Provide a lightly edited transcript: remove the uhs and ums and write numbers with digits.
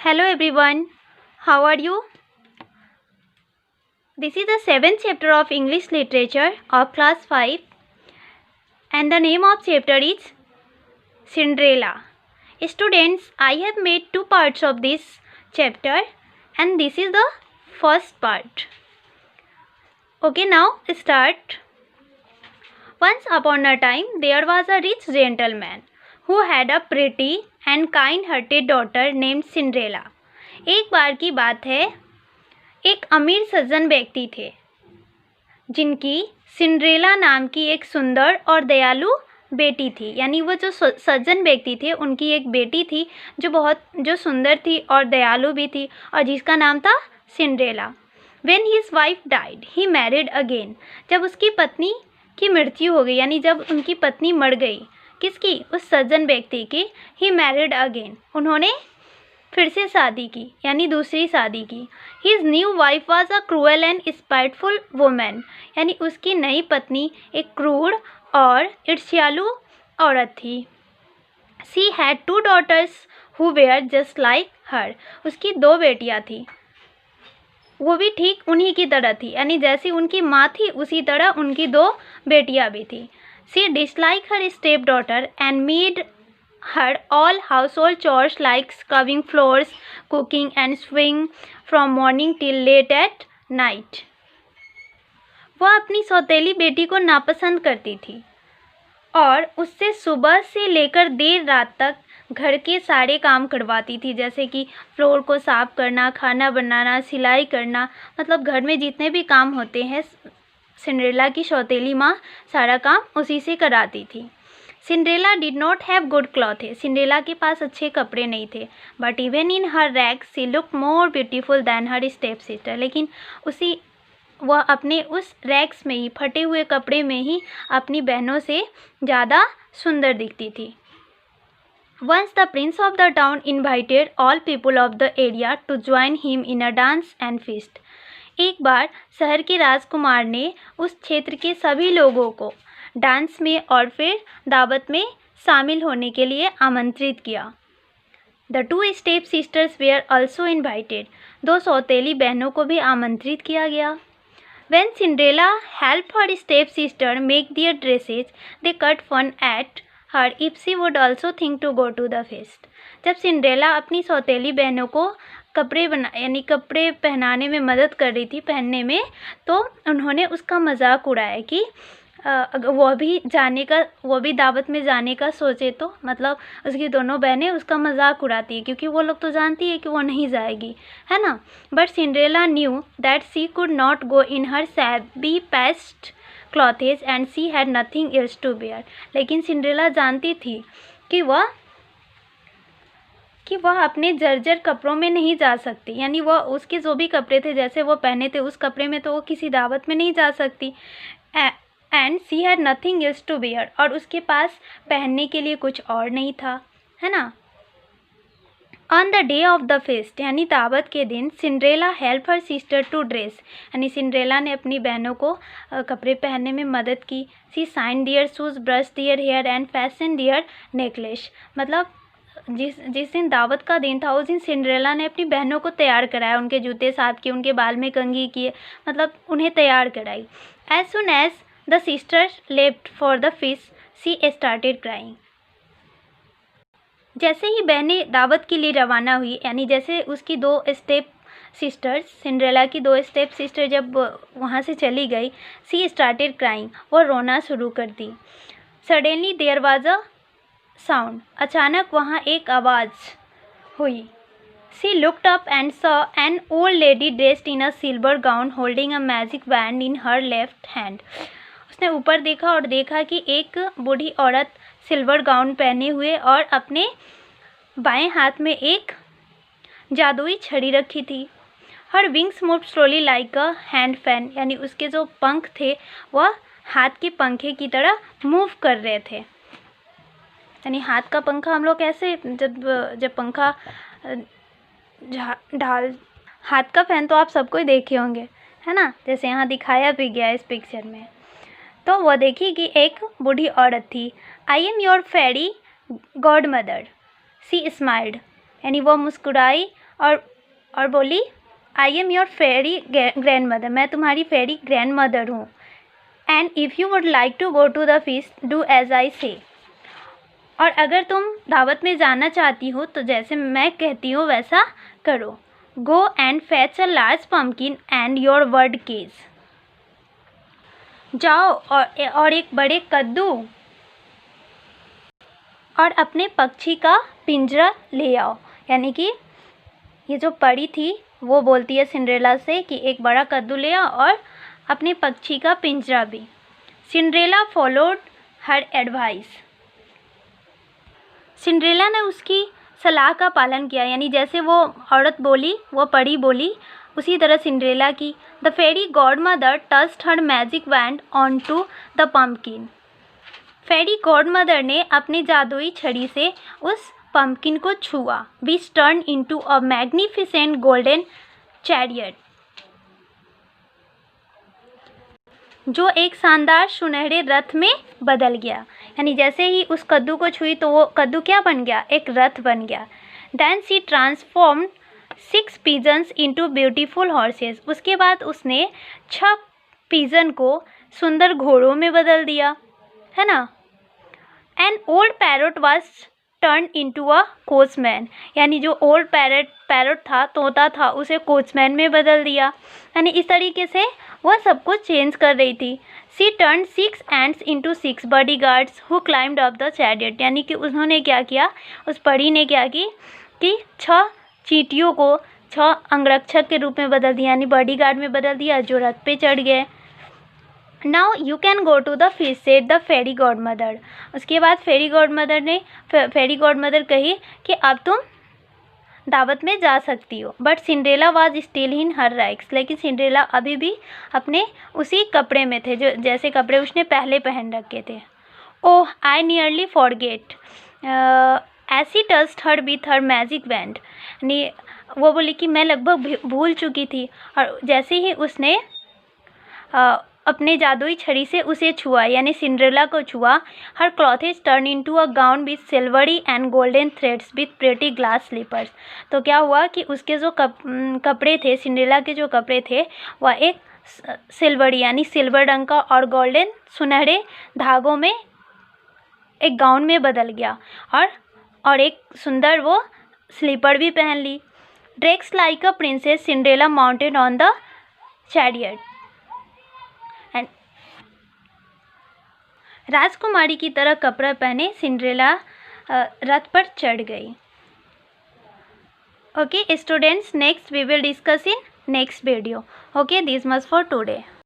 Hello everyone, how are you? This is the 7th chapter of English literature of class 5 and the name of chapter is Cinderella. Students, I have made two parts of this chapter and this is the first part. Okay, now start. Once upon a time there was a rich gentleman who had a pretty and kind-hearted daughter named Cinderella. एक बार की बात है, एक अमीर सज्जन व्यक्ति थे जिनकी Cinderella नाम की एक सुंदर और दयालु बेटी थी। यानी वो जो सज्जन व्यक्ति थे उनकी एक बेटी थी जो सुंदर थी और दयालु भी थी और जिसका नाम था Cinderella. When his wife died, he married again. जब उसकी पत्नी की मृत्यु हो गई, यानी जब उनकी पत्नी मर गई, किसकी? उस सज्जन व्यक्ति की। He married again. उन्होंने फिर से शादी की, यानी दूसरी शादी की। His new wife was a cruel and spiteful woman. यानी उसकी नई पत्नी एक क्रूर और ईर्ष्यालु औरत थी। She had two daughters who were just like her. उसकी दो बेटियां थी, वो भी ठीक उन्हीं की तरह थी, यानी जैसी उनकी माँ थी उसी तरह उनकी दो बेटियां भी थी। She disliked her stepdaughter and made her all household chores like scrubbing floors, cooking and sewing from morning till late at night. वह अपनी सौतेली बेटी को नापसंद करती थी और उससे सुबह से लेकर देर रात तक घर के सारे काम करवाती थी, जैसे कि फ्लोर को साफ करना, खाना बनाना, सिलाई करना, मतलब घर में जितने भी काम होते हैं सिंड्रेला की सौतेली माँ सारा काम उसी से कराती थी। Cinderella did not have good cloth. Cinderella के पास अच्छे कपड़े नहीं थे, but even in her rag she look more beautiful than her stepsister. लेकिन वह अपने उस रैग्स में ही, फटे हुए कपड़े में ही अपनी बहनों से ज़्यादा सुंदर दिखती थी। Once the prince of the town invited all people of the area to join him in a dance and feast. एक बार शहर के राजकुमार ने उस क्षेत्र के सभी लोगों को डांस में और फिर दावत में शामिल होने के लिए आमंत्रित किया। The two step sisters were also invited. दो सौतेली बहनों को भी आमंत्रित किया गया। When Cinderella helped her step sister make their dresses, they cut fun at her if she would also think to go to the feast. जब Cinderella अपनी सौतेली बहनों को कपड़े पहनाने में मदद कर रही थी, पहनने में, तो उन्होंने उसका मजाक उड़ाया कि वो भी दावत में जाने का सोचे तो, मतलब उसकी दोनों बहनें उसका मजाक उड़ाती है क्योंकि वो लोग तो जानती है कि वो नहीं जाएगी, है ना। But Cinderella knew that she could not go in her shabby paste clothes and she had nothing else to wear. लेकिन सिंड्रेला जानती थी कि वह अपने जर्जर कपड़ों में नहीं जा सकती, यानी वह उसके जो भी कपड़े थे, जैसे वो पहने थे उस कपड़े में तो वो किसी दावत में नहीं जा सकती। And she had nothing else to wear, और उसके पास पहनने के लिए कुछ और नहीं था, है ना। On the day of the feast, यानी दावत के दिन, Cinderella help her sister to dress, यानी सिंड्रेला ने अपनी बहनों को कपड़े पहनने में मदद की। She shine their shoes, brush their hair and fasten their necklace. मतलब जिस दिन दावत का दिन था उस दिन सिंड्रेला ने अपनी बहनों को तैयार कराया, उनके जूते साफ किए, उनके बाल में कंघी किए, मतलब उन्हें तैयार कराई। As soon as the sisters left for the feast she started crying. जैसे ही बहनें दावत के लिए रवाना हुई, यानी जैसे उसकी दो स्टेप सिस्टर्स, सिंड्रेला की दो स्टेप सिस्टर जब वहाँ से चली गई, शी स्टार्टेड क्राइंग, वो रोना शुरू कर दी। Suddenly there was a sound, अचानक वहाँ एक आवाज़ हुई। She looked up and saw an old lady dressed in a silver gown holding a magic band in her left hand. उसने ऊपर देखा और देखा कि एक बूढ़ी औरत सिल्वर गाउन पहने हुए और अपने बाएं हाथ में एक जादुई छड़ी रखी थी। हर wings move slowly like a hand fan, यानी उसके जो पंख थे वह हाथ के पंखे की तरह मूव कर रहे थे। यानी हाथ का पंखा हम लोग कैसे, जब पंखा हाथ का फैन तो आप सबको ही देखे होंगे, है ना, जैसे यहाँ दिखाया भी गया इस पिक्चर में। तो वह देखी कि एक बूढ़ी औरत थी। I am your fairy godmother, she smiled, यानी वह मुस्कुराई और बोली I am your fairy grandmother, मैं तुम्हारी फेरी ग्रैंड मदर हूँ। And if you would like to go to the feast do as I say, और अगर तुम दावत में जाना चाहती हो तो जैसे मैं कहती हूँ वैसा करो। Go and fetch a large pumpkin and your bird cage, जाओ और एक बड़े कद्दू और अपने पक्षी का पिंजरा ले आओ। यानी कि ये जो परी थी वो बोलती है सिंड्रेला से कि एक बड़ा कद्दू ले आओ और अपने पक्षी का पिंजरा भी। सिंड्रेला फॉलोड हर एडवाइस, सिंड्रेला ने उसकी सलाह का पालन किया। यानी जैसे वो औरत बोली, वो परी बोली, उसी तरह सिंड्रेला की। The fairy godmother touched her magic wand on to the pumpkin, fairy godmother ने अपनी जादुई छड़ी से उस पम्पकिन को छुआ। Which turn into a magnificent golden chariot, जो एक शानदार सुनहरे रथ में बदल गया। यानी जैसे ही उस कद्दू को छुई तो वो कद्दू क्या बन गया, एक रथ बन गया। Then she transformed 6 pigeons into beautiful horses, उसके बाद उसने 6 पिजन को सुंदर घोड़ों में बदल दिया, है ना। An old parrot was turn into a coachman, यानी जो ओल्ड पैरोट था, तोता था, उसे कोचमैन में बदल दिया। यानी इस तरीके से वह सब कुछ चेंज कर रही थी। She turn 6 ants into 6 bodyguards who climbed up the chariot, यानी कि उन्होंने क्या किया, उस परी ने क्या की कि 6 चींटियों को 6 अंगरक्षक के रूप में बदल दिया, यानी बॉडीगार्ड में बदल दिया, जो रथ पे चढ़ गए। Now you can go to the feast said the fairy godmother, उसके बाद फेरी गॉड मदर कही कि अब तुम दावत में जा सकती हो। But Cinderella was still in her rags, लेकिन सिंड्रेला अभी भी अपने उसी कपड़े में थे जो जैसे कपड़े उसने पहले पहन रखे थे। Oh I nearly forget as she touched her with her magic band, यानी वो बोली कि मैं लगभग भूल चुकी थी, और जैसे ही उसने अपने जादुई छड़ी से उसे छुआ, यानी सिंड्रेला को छुआ, her clothes turn into a gown with silvery and golden threads with pretty glass slippers. तो क्या हुआ कि उसके जो कपड़े थे, सिंड्रेला के जो कपड़े थे, वह एक सिल्वरी यानी सिल्वर रंग का और गोल्डन सुनहरे धागों में एक गाउन में बदल गया, और एक सुंदर वो स्लीपर भी पहन ली। Dressed like a princess Cinderella mounted on the chariot, राजकुमारी की तरह कपड़ा पहने सिंड्रेला रथ पर चढ़ गई। Okay students, next we will discuss in next video. Okay, this much for today.